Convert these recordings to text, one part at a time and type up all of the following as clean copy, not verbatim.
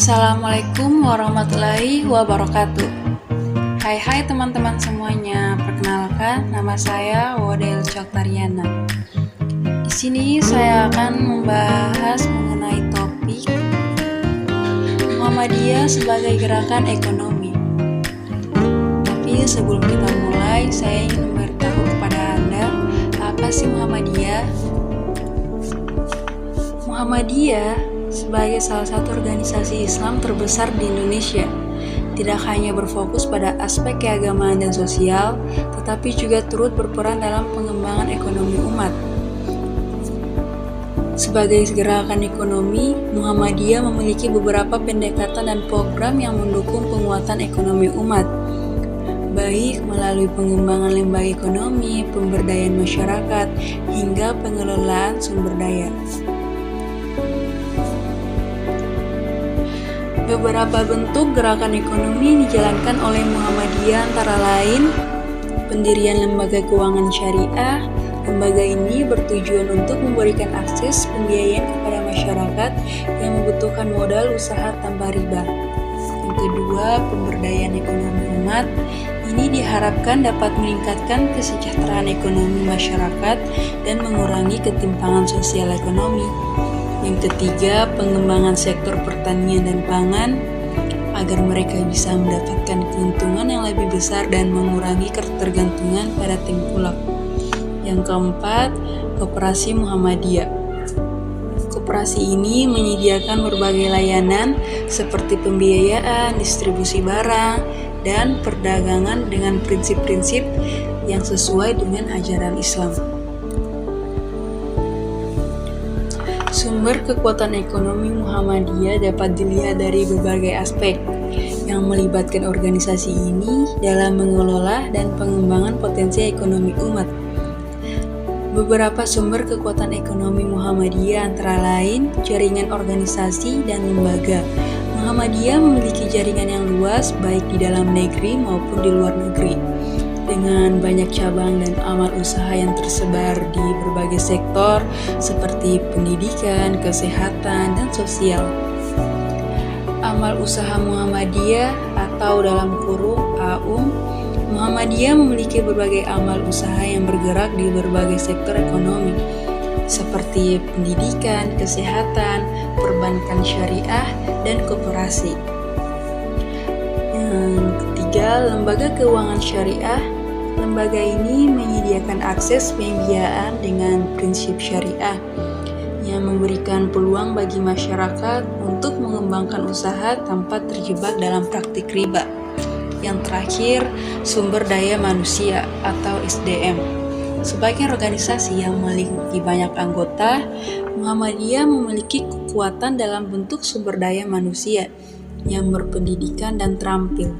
Assalamualaikum warahmatullahi wabarakatuh. Hai teman-teman semuanya, perkenalkan nama saya Wodel Choktariana. Di sini saya akan membahas mengenai topik Muhammadiyah sebagai gerakan ekonomi. Tapi sebelum kita mulai, saya ingin memberitahu kepada Anda apa sih Muhammadiyah? Muhammadiyah sebagai salah satu organisasi Islam terbesar di Indonesia, tidak hanya berfokus pada aspek keagamaan dan sosial, tetapi juga turut berperan dalam pengembangan ekonomi umat. Sebagai gerakan ekonomi, Muhammadiyah memiliki beberapa pendekatan dan program yang mendukung penguatan ekonomi umat, baik melalui pengembangan lembaga ekonomi, pemberdayaan masyarakat, hingga pengelolaan sumber daya. Beberapa bentuk gerakan ekonomi dijalankan oleh Muhammadiyah antara lain pendirian lembaga keuangan syariah. Lembaga ini bertujuan untuk memberikan akses pembiayaan kepada masyarakat yang membutuhkan modal usaha tanpa riba. Yang kedua, pemberdayaan ekonomi umat. Ini diharapkan dapat meningkatkan kesejahteraan ekonomi masyarakat dan mengurangi ketimpangan sosial ekonomi. Yang ketiga, pengembangan sektor pertanian dan pangan agar mereka bisa mendapatkan keuntungan yang lebih besar dan mengurangi ketergantungan pada tengkulak. Yang keempat, Koperasi Muhammadiyah. Koperasi ini menyediakan berbagai layanan seperti pembiayaan, distribusi barang, dan perdagangan dengan prinsip-prinsip yang sesuai dengan ajaran Islam. Sumber kekuatan ekonomi Muhammadiyah dapat dilihat dari berbagai aspek yang melibatkan organisasi ini dalam mengelola dan pengembangan potensi ekonomi umat. Beberapa sumber kekuatan ekonomi Muhammadiyah antara lain jaringan organisasi dan lembaga. Muhammadiyah memiliki jaringan yang luas baik di dalam negeri maupun di luar negeri, dengan banyak cabang dan amal usaha yang tersebar di berbagai sektor seperti pendidikan, kesehatan, dan sosial. Amal usaha Muhammadiyah atau dalam kurung AUM, Muhammadiyah memiliki berbagai amal usaha yang bergerak di berbagai sektor ekonomi seperti pendidikan, kesehatan, perbankan syariah, dan koperasi. Yang ketiga, lembaga keuangan syariah. Lembaga ini menyediakan akses pembiayaan dengan prinsip syariah yang memberikan peluang bagi masyarakat untuk mengembangkan usaha tanpa terjebak dalam praktik riba. Yang terakhir, sumber daya manusia atau SDM. Sebagai organisasi yang memiliki banyak anggota, Muhammadiyah memiliki kekuatan dalam bentuk sumber daya manusia yang berpendidikan dan terampil.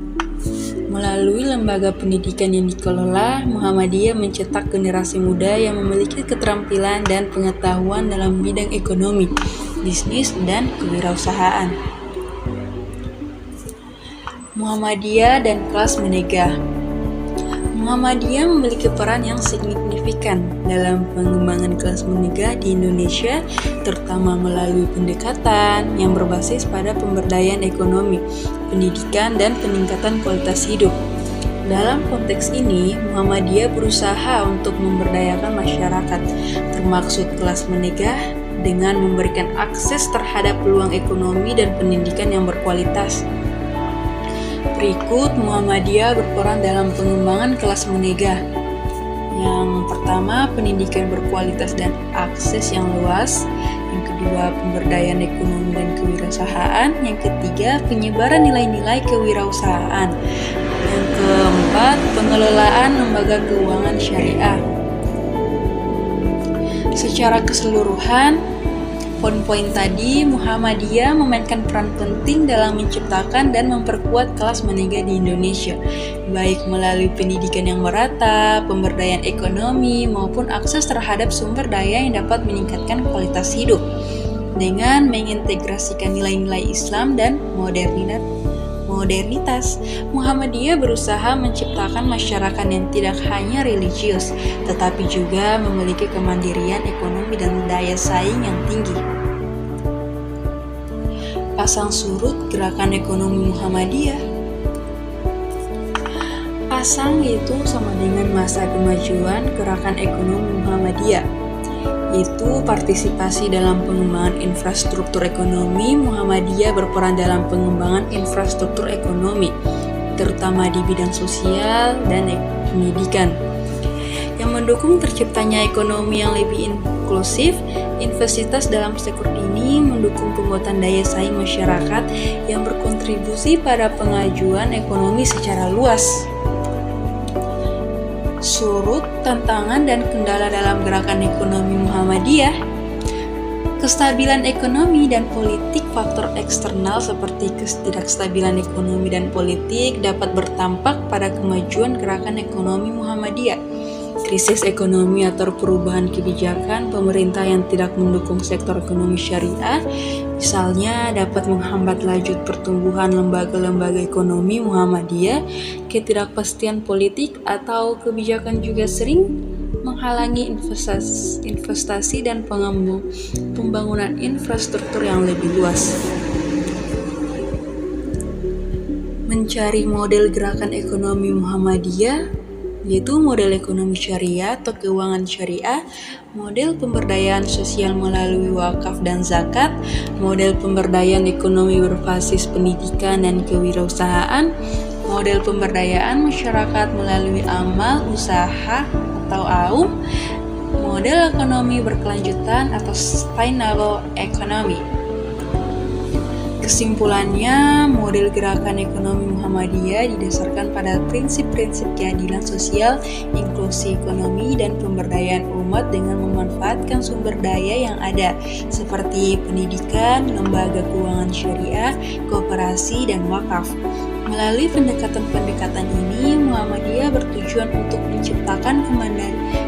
Melalui lembaga pendidikan yang dikelola, Muhammadiyah mencetak generasi muda yang memiliki keterampilan dan pengetahuan dalam bidang ekonomi, bisnis, dan kewirausahaan. Muhammadiyah dan kelas menengah. Muhammadiyah memiliki peran yang signifikan dalam pengembangan kelas menengah di Indonesia, terutama melalui pendekatan yang berbasis pada pemberdayaan ekonomi, pendidikan, dan peningkatan kualitas hidup. Dalam konteks ini, Muhammadiyah berusaha untuk memberdayakan masyarakat, termasuk kelas menengah, dengan memberikan akses terhadap peluang ekonomi dan pendidikan yang berkualitas. Berikut Muhammadiyah berperan dalam pengembangan kelas menengah. Yang pertama, pendidikan berkualitas dan akses yang luas. Yang kedua, pemberdayaan ekonomi dan kewirausahaan. Yang ketiga, penyebaran nilai-nilai kewirausahaan. Yang keempat, pengelolaan lembaga keuangan syariah. Secara keseluruhan, poin-poin tadi, Muhammadiyah memainkan peran penting dalam menciptakan dan memperkuat kelas menengah di Indonesia, baik melalui pendidikan yang merata, pemberdayaan ekonomi, maupun akses terhadap sumber daya yang dapat meningkatkan kualitas hidup, dengan mengintegrasikan nilai-nilai Islam dan modernitas. Muhammadiyah berusaha menciptakan masyarakat yang tidak hanya religius, tetapi juga memiliki kemandirian ekonomi dan daya saing yang tinggi. Pasang surut Gerakan Ekonomi Muhammadiyah. Pasang itu sama dengan masa kemajuan Gerakan Ekonomi Muhammadiyah, yaitu partisipasi dalam pengembangan infrastruktur ekonomi. Muhammadiyah berperan dalam pengembangan infrastruktur ekonomi, terutama di bidang sosial dan pendidikan, yang mendukung terciptanya ekonomi yang lebih inklusif. Investasi dalam sektor ini mendukung penguatan daya saing masyarakat yang berkontribusi pada pengajuan ekonomi secara luas. Surut, tantangan, dan kendala dalam Gerakan Ekonomi Muhammadiyah. Kestabilan ekonomi dan politik. Faktor eksternal seperti ketidakstabilan ekonomi dan politik dapat berdampak pada kemajuan Gerakan Ekonomi Muhammadiyah. Krisis ekonomi atau perubahan kebijakan pemerintah yang tidak mendukung sektor ekonomi syariah, misalnya, dapat menghambat laju pertumbuhan lembaga-lembaga ekonomi Muhammadiyah. Ketidakpastian politik atau kebijakan juga sering menghalangi investasi dan pembangunan infrastruktur yang lebih luas. Mencari model Gerakan Ekonomi Muhammadiyah, yaitu model ekonomi syariah atau keuangan syariah, model pemberdayaan sosial melalui wakaf dan zakat, model pemberdayaan ekonomi berbasis pendidikan dan kewirausahaan, model pemberdayaan masyarakat melalui amal usaha atau AUM, model ekonomi berkelanjutan atau sustainable economy. Kesimpulannya, model Gerakan Ekonomi Muhammadiyah didasarkan pada prinsip-prinsip keadilan sosial, inklusi ekonomi, dan pemberdayaan umat dengan memanfaatkan sumber daya yang ada, seperti pendidikan, lembaga keuangan syariah, kooperasi, dan wakaf. Melalui pendekatan-pendekatan ini, Muhammadiyah bertujuan untuk menciptakan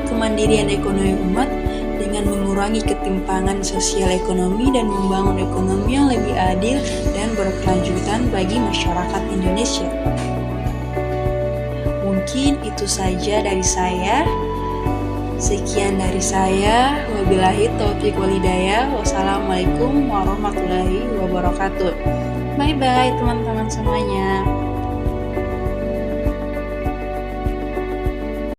kemandirian ekonomi umat dengan mengurangi ketimpangan sosial ekonomi dan membangun ekonomi yang lebih adil dan berkelanjutan bagi masyarakat Indonesia. Mungkin itu saja dari saya. Sekian dari saya. Wabillahi taufiq wal hidayah. Wassalamualaikum warahmatullahi wabarakatuh. Bye-bye teman-teman semuanya.